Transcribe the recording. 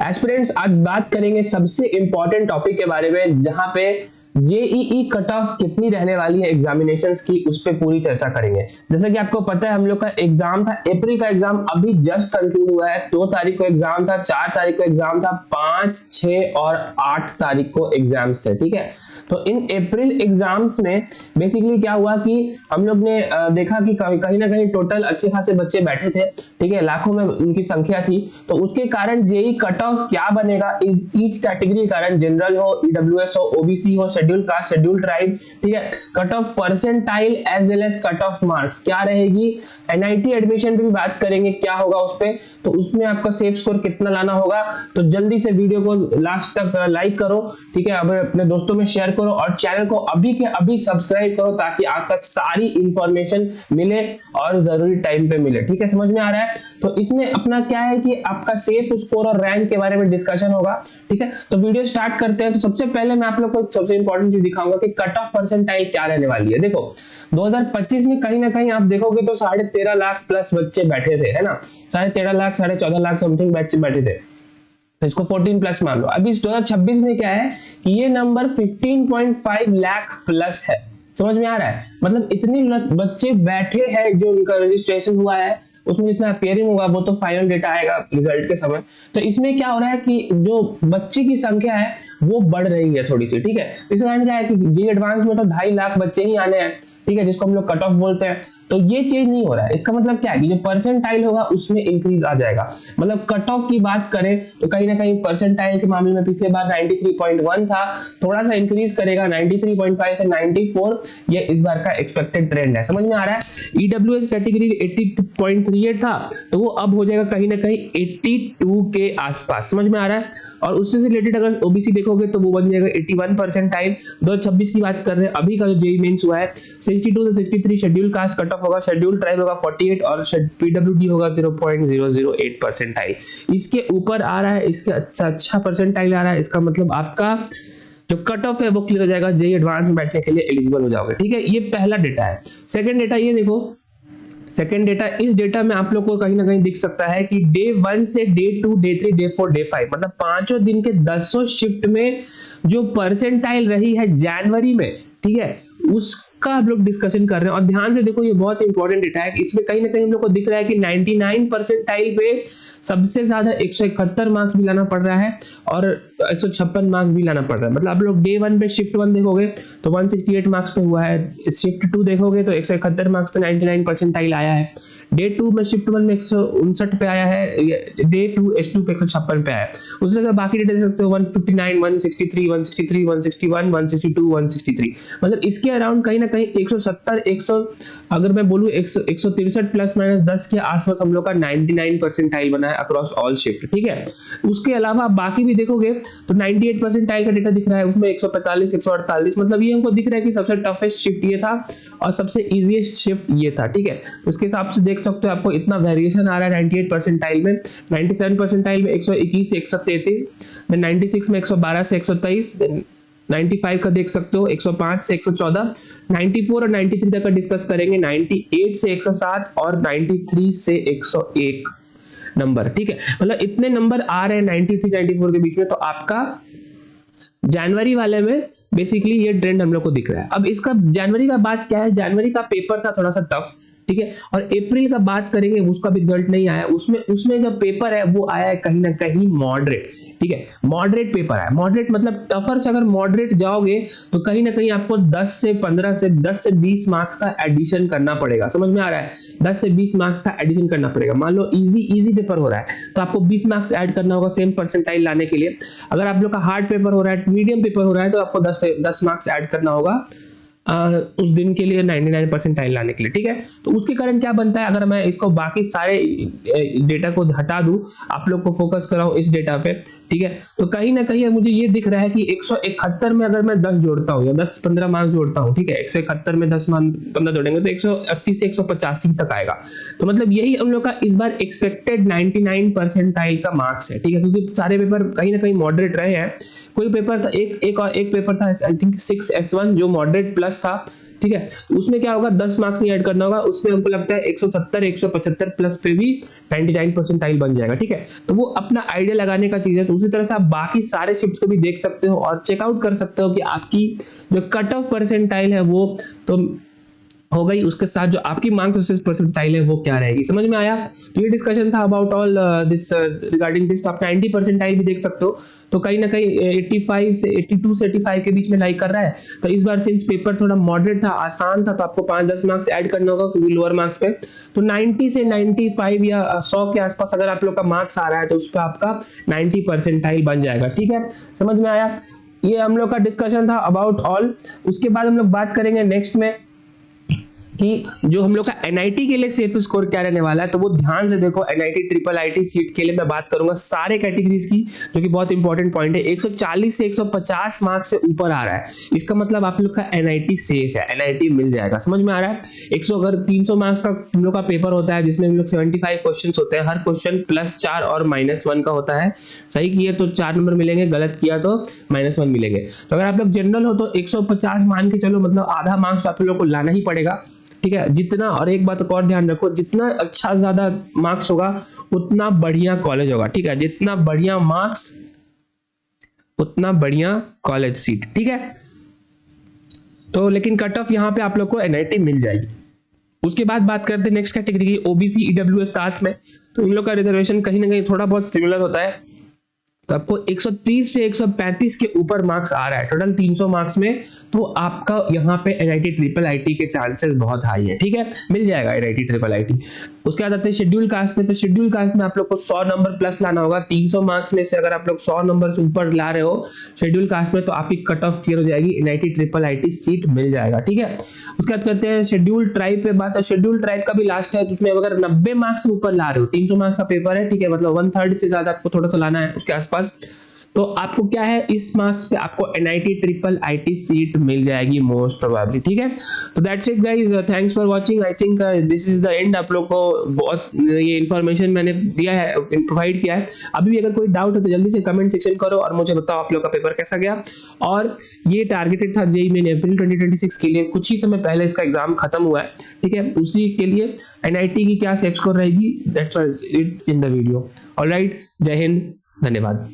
Aspirants आज बात करेंगे सबसे इंपॉर्टेंट टॉपिक के बारे में, जहां पे जेईई कट ऑफ कितनी रहने वाली है एग्जामिनेशंस की, उस पे पूरी चर्चा करेंगे। जैसा कि आपको पता है, हम लोग का एग्जाम था, अप्रैल का एग्जाम अभी जस्ट कंक्लूड हुआ है। 2 तारीख को एग्जाम था, 4 तारीख को एग्जाम था, 5, 6 और 8 तारीख को एग्जाम्स थे। ठीक है, तो इन अप्रैल एग्जाम्स में बेसिकली क्या हुआ कि हम लोग ने देखा कि कहीं ना कहीं टोटल अच्छे खासे बच्चे बैठे थे। ठीक है, लाखों में उनकी संख्या थी। तो उसके कारण जेईई कट ऑफ क्या बनेगा, ईच कैटेगरी के कारण, जनरल हो, ईडब्ल्यूएस हो, ओबीसी हो, शेड्यूल कास्ट, शेड्यूल ट्राइब, ठीक है, cut off percentile as well as cut off marks क्या रहेगी। एनआईटी एडमिशन पे भी बात करेंगे क्या होगा उस पे, तो उसमें आपका सेफ स्कोर कितना लाना होगा। तो जल्दी से वीडियो को लास्ट तक लाइक करो, ठीक है, अब अपने दोस्तों में शेयर करो और चैनल को अभी के अभी सब्सक्राइब करो, ताकि आप तक सारी इंफॉर्मेशन मिले और जरूरी टाइम पे मिले। ठीक है, समझ में आ रहा है। तो इसमें अपना क्या है कि आपका सेफ स्कोर और रैंक के बारे में डिस्कशन होगा। ठीक है, तो वीडियो स्टार्ट करते हैं। तो सबसे पहले मैं आप लोग को सबसे इंपॉर्टेंट चीज दिखाऊंगा कि कट ऑफ परसेंटाइल क्या रहने वाली है। देखो 2025 में कहीं ना कहीं आप देखोगे तो 13.5 लाख प्लस बच्चे बैठे थे, है ना, 13.5 लाख 14.5 लाख समथिंग बच्चे बैठे थे, तो इसको 14 प्लस मान लो। अभी 2026 में क्या है कि ये नंबर 15.5 लाख प्लस है। समझ में आ रहा है, मतलब इतने बच्चे बैठे हैं, जो उनका रजिस्ट्रेशन हुआ है उसमें जितना अपीयरिंग होगा वो तो फाइनल डेटा आएगा रिजल्ट के समय। तो इसमें क्या हो रहा है कि जो बच्चे की संख्या है वो बढ़ रही है थोड़ी सी। ठीक है, इस कारण क्या है कि जी एडवांस में तो 2.5 लाख बच्चे ही आने हैं, ठीक है, जिसको हम लोग कट ऑफ बोलते हैं। तो ये चेंज नहीं हो रहा है। इसका मतलब क्या है कि जो परसेंटाइल होगा उसमें इंक्रीज आ जाएगा। मतलब कट ऑफ की बात करें तो कहीं ना कहीं परसेंटाइल के मामले में पिछले बार 93.1 था, थोड़ा सा इंक्रीज करेगा 93.5 से 94, ये इस बार का एक्सपेक्टेड ट्रेंड है। समझ में आ रहा है। ईडब्ल्यूएस कैटेगरी 80.38 था, तो वो अब हो जाएगा कहीं ना कहीं 82 के आसपास। समझ में आ रहा है। और उससे रिलेटेड अगर ओबीसी देखोगे तो वो बन जाएगा 81 परसेंटाइल। 2026 की बात कर रहे हैं, अभी का जो जेईई मेंस हुआ है 62 से 63 शेड्यूल कास्ट कट ऑफ होगा, शेड्यूल ट्राइब होगा 48 और पीडब्ल्यूडी होगा 0.008 परसेंटाइल। इसके ऊपर आ रहा है, इसके अच्छा परसेंटाइल आ रहा है, इसका मतलब आपका जो कट ऑफ है वो क्लियर हो जाएगा, जेईई एडवांस में बैठने के लिए एलिजिबल हो जाओगे। ठीक है, ये पहला डेटा है। सेकंड डेटा ये देखो, सेकेंड डेटा, इस डेटा में आप लोग को कहीं ना कहीं दिख सकता है कि डे 1 से डे 2 डे 3 डे 4 डे 5 मतलब 5 दिन के 10 शिफ्ट में जो परसेंटाइल रही है जनवरी में, ठीक है, उसका हम लोग डिस्कशन कर रहे हैं। और ध्यान से देखो, ये बहुत इंपॉर्टेंट डेटा है। इसमें कहीं ना कहीं हम लोग को दिख रहा है कि 99 परसेंटाइल पे सबसे ज्यादा 171 मार्क्स भी लाना पड़ रहा है और 156 मार्क्स भी लाना पड़ रहा है। मतलब आप लोग डे 1 पे शिफ्ट 1 देखोगे तो 168 मार्क्स पे हुआ है, शिफ्ट 2 देखोगे तो 171 मार्क्स पे 99 परसेंटाइल आया है, डे 2 में शिफ्ट 1 में 159 पे आया है, डे 2 S2 पे 156 पे आया है। उस तरह बाकी डेटा देख सकते हो 159 163 163 161 162 163, मतलब इसके अराउंड कहीं ना कहीं 170 100, अगर मैं बोलूं 163 प्लस माइनस 10 के आसपास हम लोग का 99 परसेंटाइल बना है अक्रॉस ऑल शिफ्ट। ठीक है, उसके अलावा बाकी भी देखोगे तो 98 परसेंटाइल का डेटा दिख रहा है, उसमें 145 148, मतलब ये हमको दिख रहा है कि सबसे टफेस्ट शिफ्ट ये था और सबसे इजीएस्ट शिफ्ट ये था। ठीक है, उसके हिसाब से देख सकते हो आपको इतना वेरिएशन आ रहा है 98 परसेंटाइल में, 97 परसेंटाइल में 121 से 133, देन 96 में 112 से 123, देन 95 का देख सकते हो 105 से 114, 94 और 93 तक का डिस्कस करेंगे, 98 से 107 और 93 से 101 नंबर। ठीक है, मतलब इतने नंबर आ रहे हैं 93 94 के बीच में। तो आपका जनवरी वाले में बेसिकली ये ट्रेंड हम लोग को दिख रहा है। अब इसका जनवरी का बात क्या है, जनवरी का पेपर था थोड़ा सा टफ, ठीक है, और अप्रैल का बात करेंगे उसका भी रिजल्ट नहीं आया। उसमें जो पेपर है वो आया है कहीं ना कहीं मॉडरेट। ठीक है, मॉडरेट पेपर है। मॉडरेट मतलब टफर से अगर मॉडरेट जाओगे तो कहीं ना कहीं आपको 10 से 15 से 10 से 20 मार्क्स का एडिशन करना पड़ेगा। समझ में आ रहा है, 10 से 20 मार्क्स का एडिशन करना पड़ेगा। मान लो इजी पेपर हो रहा है तो आपको 20 मार्क्स ऐड करना होगा सेम परसेंटाइल लाने के लिए। अगर आप लोग का हार्ड पेपर हो रहा है, मीडियम पेपर हो रहा है, तो आपको 10 मार्क्स ऐड करना होगा उस दिन के लिए 99 परसेंटाइल लाने के लिए। ठीक है, तो उसके कारण क्या बनता है, अगर मैं इसको बाकी सारे डेटा को हटा दूं, आप लोग को फोकस कराऊं इस डेटा पे, ठीक है, तो कहीं ना कहीं मुझे ये दिख रहा है कि 171 में अगर मैं 10 जोड़ता हूं या 10-15 मार्क्स जोड़ता हूं, ठीक है, 171 में 10-15 जोड़ेंगे तो 180 से 185 तक आएगा। तो मतलब यही हम लोग का इस बार एक्सपेक्टेड 99 परसेंटाइल का मार्क्स है। ठीक है, क्योंकि सारे पेपर कहीं ना कहीं मॉडरेट रहे हैं। कोई पेपर था एक पेपर था आई थिंक 6S1 जो मॉडरेट प्लस था, ठीक है। उसमें क्या होगा, 10 मार्क्स नहीं ऐड करना होगा, उसमें हमको लगता है 170 175 प्लस पे भी 99 परसेंटाइल बन जाएगा, ठीक है। तो वो अपना आइडिया लगाने का चीज है। तो उसी तरह से आप बाकी सारे शिफ्ट को भी देख सकते हो और चेकआउट कर सकते हो कि आपकी जो कट ऑफ परसेंटाइल है वो तो हो गई, उसके साथ जो आपकी मार्क्स वर्सेस परसेंटाइल है वो क्या रहेगी। समझ में आया? तो ये डिस्कशन था about all this regarding this. तो आप 90 परसेंटाइल भी देख सकते हो, तो कहीं ना कहीं 85 से 82 से 85 के बीच में लाइक कर रहा है। तो इस बार सिंस पेपर थोड़ा मॉडरेट था, आसान था, तो आपको 5-10 मार्क्स ऐड करना होगा क्योंकि लोअर मार्क्स पे। तो 90 से 95 या 100 के आसपास अगर आप लोग का मार्क्स आ रहा है तो उस पर आपका 90 परसेंटाइल बन जाएगा, ठीक है। समझ में आया? ये हम लोग का डिस्कशन था अबाउट ऑल। उसके बाद हम लोग बात करेंगे नेक्स्ट में कि जो हम लोग का एनआईटी के लिए सेफ स्कोर क्या रहने वाला है। तो वो ध्यान से देखो, एनआईटी ट्रिपल आईटी सीट के लिए मैं बात करूंगा सारे कैटेगरीज की, जो कि बहुत इंपॉर्टेंट पॉइंट है। 140 से 150 मार्क्स से ऊपर आ रहा है, इसका मतलब आप लोग का एनआईटी सेफ है, एनआईटी मिल जाएगा। समझ में आ रहा है? 100 अगर 300 मार्क्स का हम लोग का पेपर होता है जिसमें हम लोग 75 क्वेश्चन होते हैं, हर क्वेश्चन +4 और -1 का होता है। सही किए तो 4 नंबर मिलेंगे, गलत किया तो -1 मिलेंगे। तो अगर आप लोग जनरल हो तो 150 मान के चलो, मतलब आधा मार्क्स आप लोग को लाना ही पड़ेगा, ठीक है। जितना, और एक बात और ध्यान रखो, जितना अच्छा ज्यादा मार्क्स होगा उतना बढ़िया कॉलेज होगा, ठीक है। जितना बढ़िया मार्क्स उतना बढ़िया कॉलेज सीट, ठीक है। तो लेकिन कट ऑफ यहाँ पे आप लोग को एनआईटी मिल जाएगी। उसके बाद बात करते हैं नेक्स्ट कैटेगरी की, ओबीसी ईडब्ल्यूएस साथ में। तो इन लोग का रिजर्वेशन कहीं ना कहीं थोड़ा बहुत सिमिलर होता है। तो आपको 130 से 135 के ऊपर मार्क्स आ रहा है, टोटल 300 मार्क्स में, तो आपका यहाँ पे एनआईटी ट्रिपल आईटी के चांसेस बहुत हाई है, ठीक है। मिल जाएगा एनआईटी ट्रिपल आईटी। उसके बाद आते हैं शेड्यूल कास्ट में। तो शेड्यूल कास्ट में आप लोग को 100 नंबर प्लस लाना होगा। 300 मार्क्स में से अगर आप लोग 100 नंबर से ऊपर ला रहे हो शेड्यूल कास्ट में, तो आपकी कट ऑफ क्लियर हो जाएगी, एनआईटी ट्रिपल आईटी सीट मिल जाएगा, ठीक है। उसके बाद करते हैं शेड्यूल ट्राइब पे बात। शेड्यूल ट्राइब का भी लास्ट है, तो उसमें अगर 90 मार्क्स से ऊपर ला रहे हो, 300 मार्क्स का पेपर है, ठीक है, मतलब 1/3 से ज्यादा आपको थोड़ा सा लाना है उसके आसपास, तो आपको क्या है, इस मार्क्स पे आपको एनआईटी ट्रिपल आईटी सीट मिल जाएगी मोस्ट प्रोबेबली, ठीक है। तो that's it guys, thanks for watching. I think this is the end. आप लोग को बहुत ये इन्फॉर्मेशन मैंने दिया है, प्रोवाइड किया है। अभी भी अगर कोई डाउट है तो जल्दी से कमेंट सेक्शन करो और मुझे बताओ आप लोग का पेपर कैसा गया। और ये टारगेटेड था जेईई मेन अप्रैल 2026 के लिए, कुछ ही समय पहले इसका एग्जाम खत्म हुआ है, ठीक है। उसी के लिए एनआईटी की क्या सेफ स्कोर रहेगी, that's it in the video. Alright, जय हिंद, धन्यवाद।